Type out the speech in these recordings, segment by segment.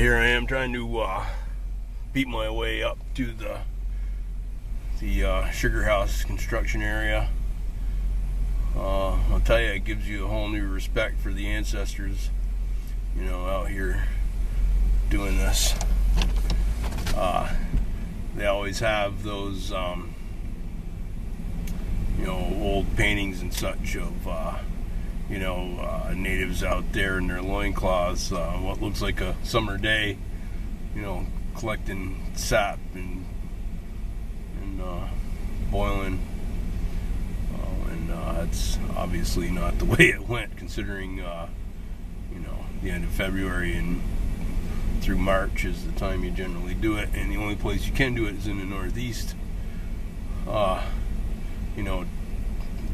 Here I am trying to beat my way up to the sugar house construction area. I'll tell you, it gives you a whole new respect for the ancestors, you know, out here doing this. They always have those, you know, old paintings and such of, natives out there in their loincloths, what looks like a summer day, you know, collecting sap and boiling. That's obviously not the way it went, considering, the end of February and through March is the time you generally do it, and the only place you can do it is in the Northeast.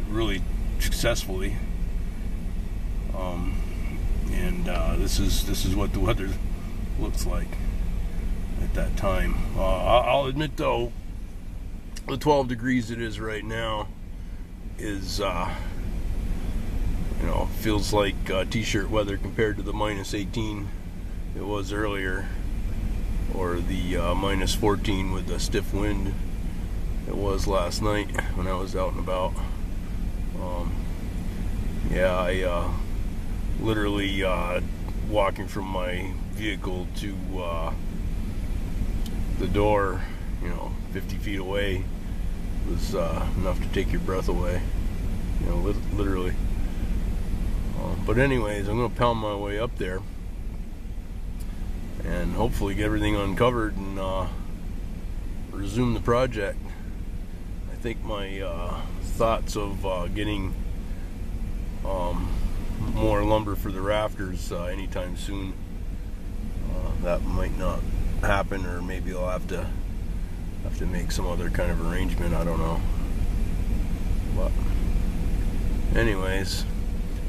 Really successfully. This is what the weather looks like at that time. I'll admit though, the 12 degrees it is right now is feels like t-shirt weather compared to the minus 18 it was earlier, or the minus 14 with the stiff wind it was last night when I was out and about. I literally walking from my vehicle to the door, 50 feet away was enough to take your breath away, literally. But anyways, I'm going to pound my way up there and hopefully get everything uncovered and resume the project. I think my thoughts of getting more lumber for the rafters anytime soon, that might not happen, or maybe I'll have to make some other kind of arrangement, I don't know. But anyways,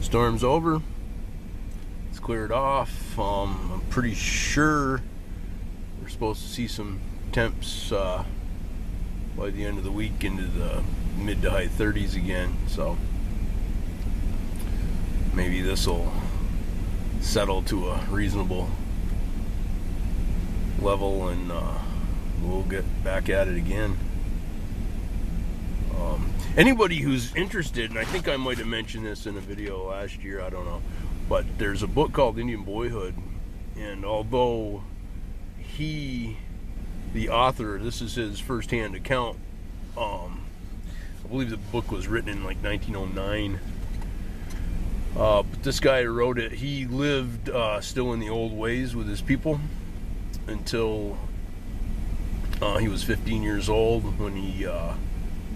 storm's over, it's cleared off. I'm pretty sure we're supposed to see some temps by the end of the week into the mid to high 30s again, so maybe this will settle to a reasonable level and we'll get back at it again. Anybody who's interested, and I think I might have mentioned this in a video last year, I don't know, but there's a book called Indian Boyhood, and although the author, this is his first-hand account, I believe the book was written in like 1909, but this guy who wrote it, he lived still in the old ways with his people until he was 15 years old, when he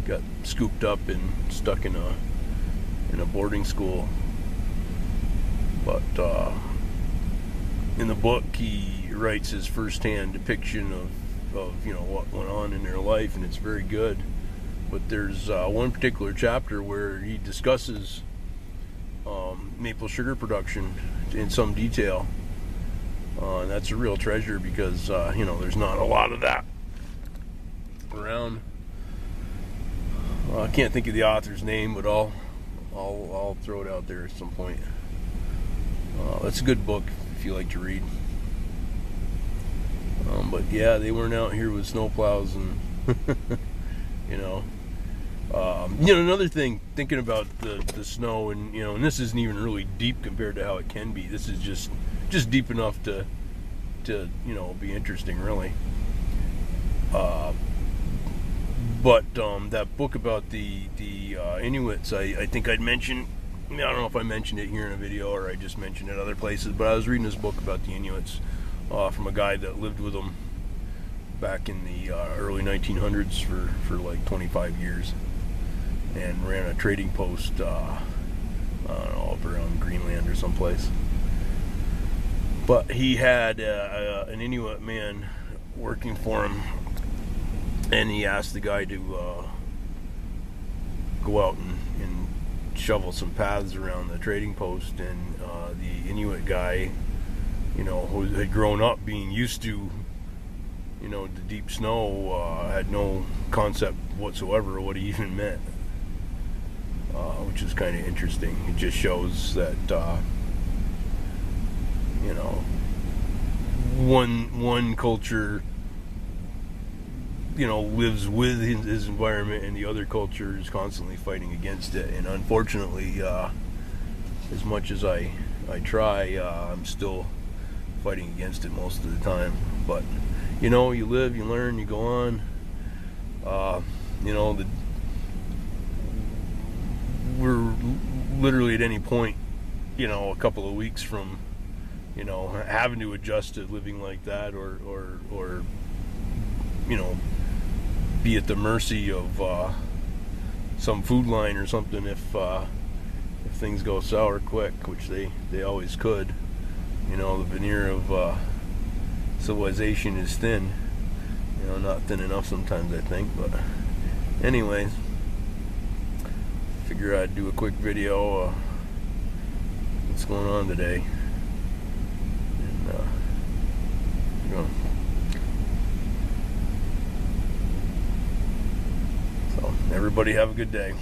got scooped up and stuck in a boarding school. But in the book, he writes his first-hand depiction of what went on in their life, and it's very good. But there's one particular chapter where he discusses maple sugar production in some detail, and that's a real treasure because there's not a lot of that around. I can't think of the author's name, but I'll throw it out there at some point. It's a good book if you like to read. But yeah, they weren't out here with snowplows and another thing, thinking about the snow, and and this isn't even really deep compared to how it can be. This is just deep enough to be interesting, really. But that book about the Inuits, I think I'd mentioned. I don't know if I mentioned it here in a video or I just mentioned it other places, but I was reading this book about the Inuits from a guy that lived with them back in the early 1900s for like 25 years and ran a trading post, I don't know, up around Greenland or someplace. But he had an Inuit man working for him, and he asked the guy to go out and shovel some paths around the trading post, and the Inuit guy, who had grown up being used to, the deep snow, had no concept whatsoever of what he even meant, which is kind of interesting. It just shows that, one culture, lives with his environment, and the other culture is constantly fighting against it. And unfortunately, as much as I try, I'm still fighting against it most of the time. But you live, you learn, you go on. We're literally at any point, a couple of weeks from, having to adjust to living like that, or be at the mercy of some food line or something if things go sour quick, which they always could. The veneer of civilization is thin. Not thin enough sometimes, I think. But anyways, figure I'd do a quick video. What's going on today? And so everybody have a good day.